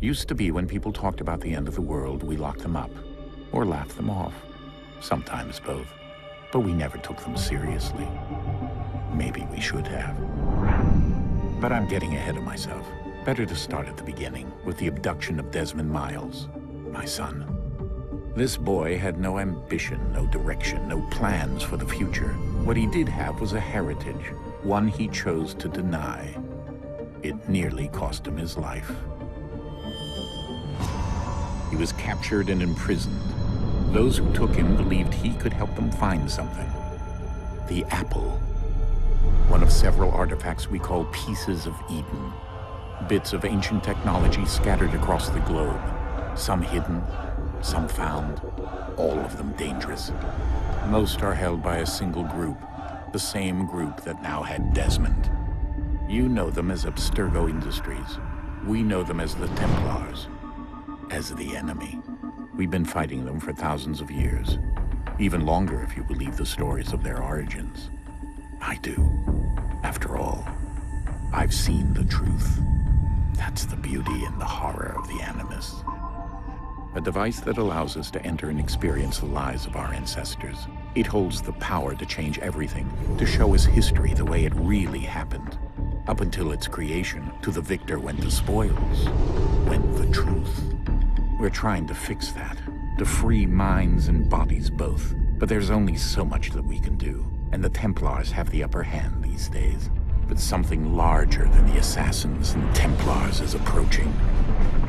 Used to be when people talked about the end of the world, we locked them up, or laughed them off. Sometimes both. But we never took them seriously. Maybe we should have. But I'm getting ahead of myself. Better to start at the beginning, with the abduction of Desmond Miles, my son. This boy had no ambition, no direction, no plans for the future. What he did have was a heritage, one he chose to deny. It nearly cost him his life. He was captured and imprisoned. Those who took him believed he could help them find something. The apple. One of several artifacts we call pieces of Eden. Bits of ancient technology scattered across the globe. Some hidden, some found, all of them dangerous. Most are held by a single group, the same group that now had Desmond. You know them as Abstergo Industries. We know them as the Templars. As the enemy. We've been fighting them for thousands of years. Even longer if you believe the stories of their origins. I do. After all, I've seen the truth. That's the beauty and the horror of the Animus. A device that allows us to enter and experience the lives of our ancestors. It holds the power to change everything, to show us history the way it really happened. Up until its creation, to the victor went the spoils, went the truth. We're trying to fix that, to free minds and bodies both. But there's only so much that we can do, and the Templars have the upper hand these days. But something larger than the Assassins and Templars is approaching,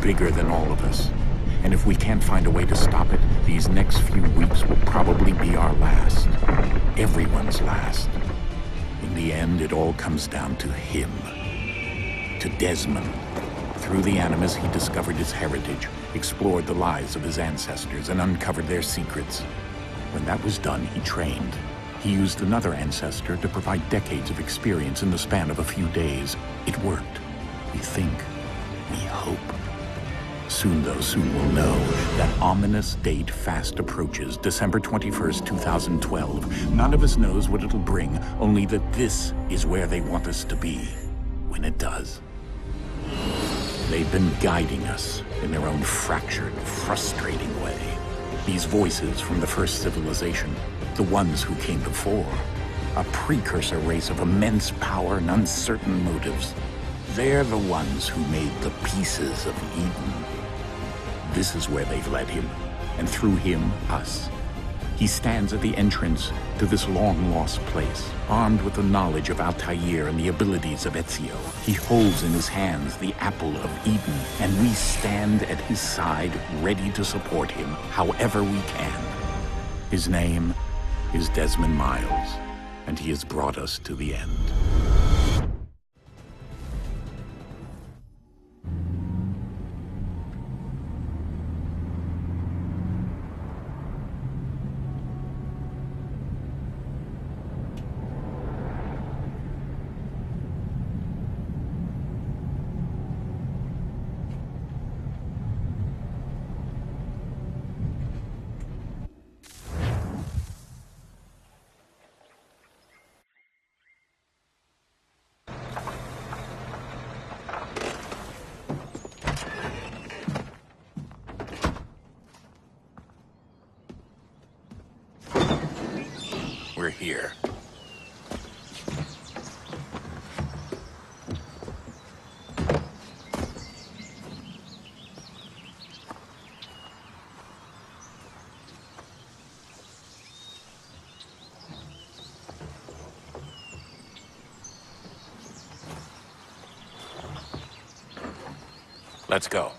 bigger than all of us. And if we can't find a way to stop it, these next few weeks will probably be our last. Everyone's last. In the end, it all comes down to him. To Desmond. Through the Animus, he discovered his heritage, explored the lives of his ancestors, and uncovered their secrets. When that was done, he trained. He used another ancestor to provide decades of experience in the span of a few days. It worked. We think. We hope. Soon, though, soon we'll know. That ominous date fast approaches, December 21st, 2012. None of us knows what it'll bring, only that this is where they want us to be, when it does. They've been guiding us in their own fractured, frustrating way. These voices from the first civilization, the ones who came before, a precursor race of immense power and uncertain motives. They're the ones who made the pieces of Eden. This is where they've led him, and through him, us. He stands at the entrance to this long-lost place, armed with the knowledge of Altair and the abilities of Ezio. He holds in his hands the apple of Eden, and we stand at his side, ready to support him however we can. His name is Desmond Miles, and he has brought us to the end. We're here. Let's go.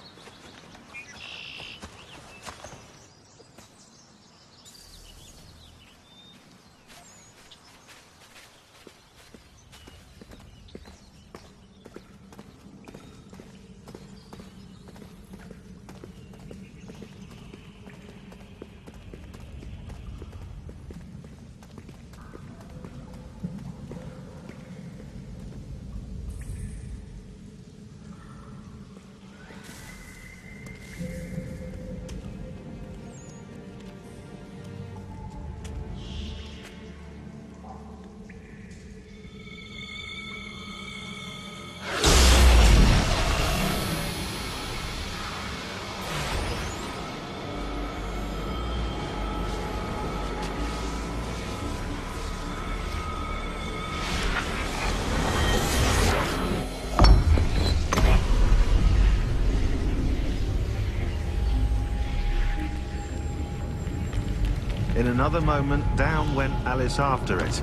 In another moment, down went Alice after it,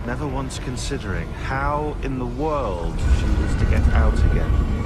never once considering how in the world she was to get out again.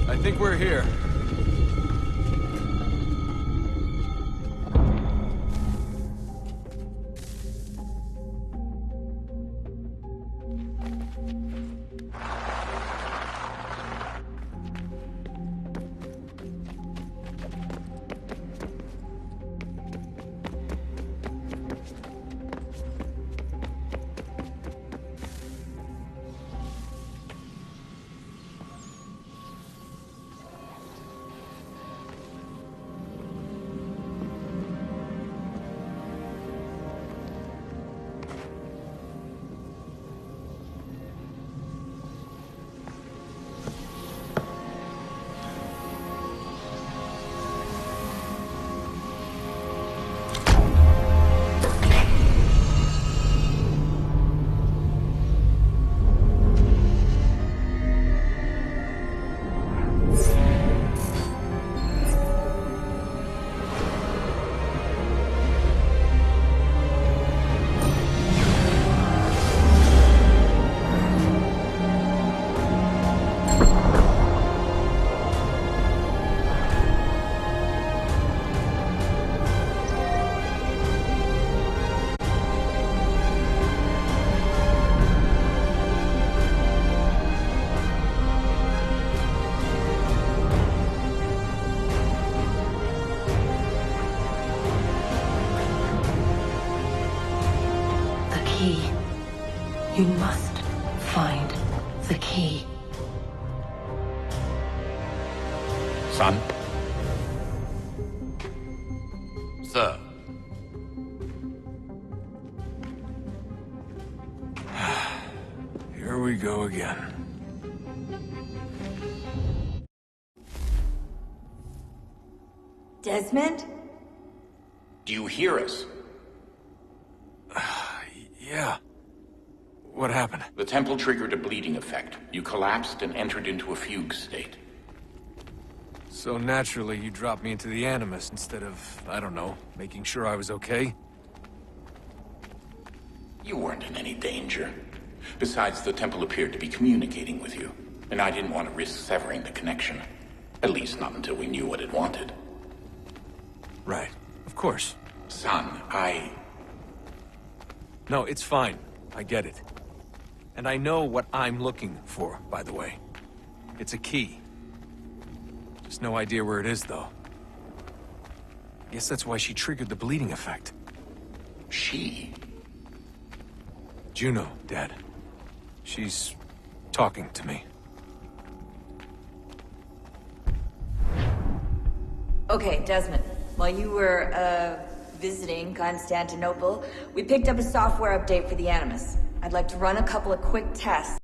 I think we're here. You must find the key. Son? Sir. Here we go again. Desmond? Do you hear us? Yeah. What happened? The temple triggered a bleeding effect. You collapsed and entered into a fugue state. So naturally, you dropped me into the Animus instead of, I don't know, making sure I was okay? You weren't in any danger. Besides, the temple appeared to be communicating with you, and I didn't want to risk severing the connection. At least not until we knew what it wanted. Right. Of course. Son, No, it's fine. I get it. And I know what I'm looking for, by the way. It's a key. Just no idea where it is, though. I guess that's why she triggered the bleeding effect. She? Juno, Dad. She's talking to me. Okay, Desmond. While you were, visiting Constantinople, we picked up a software update for the Animus. I'd like to run a couple of quick tests.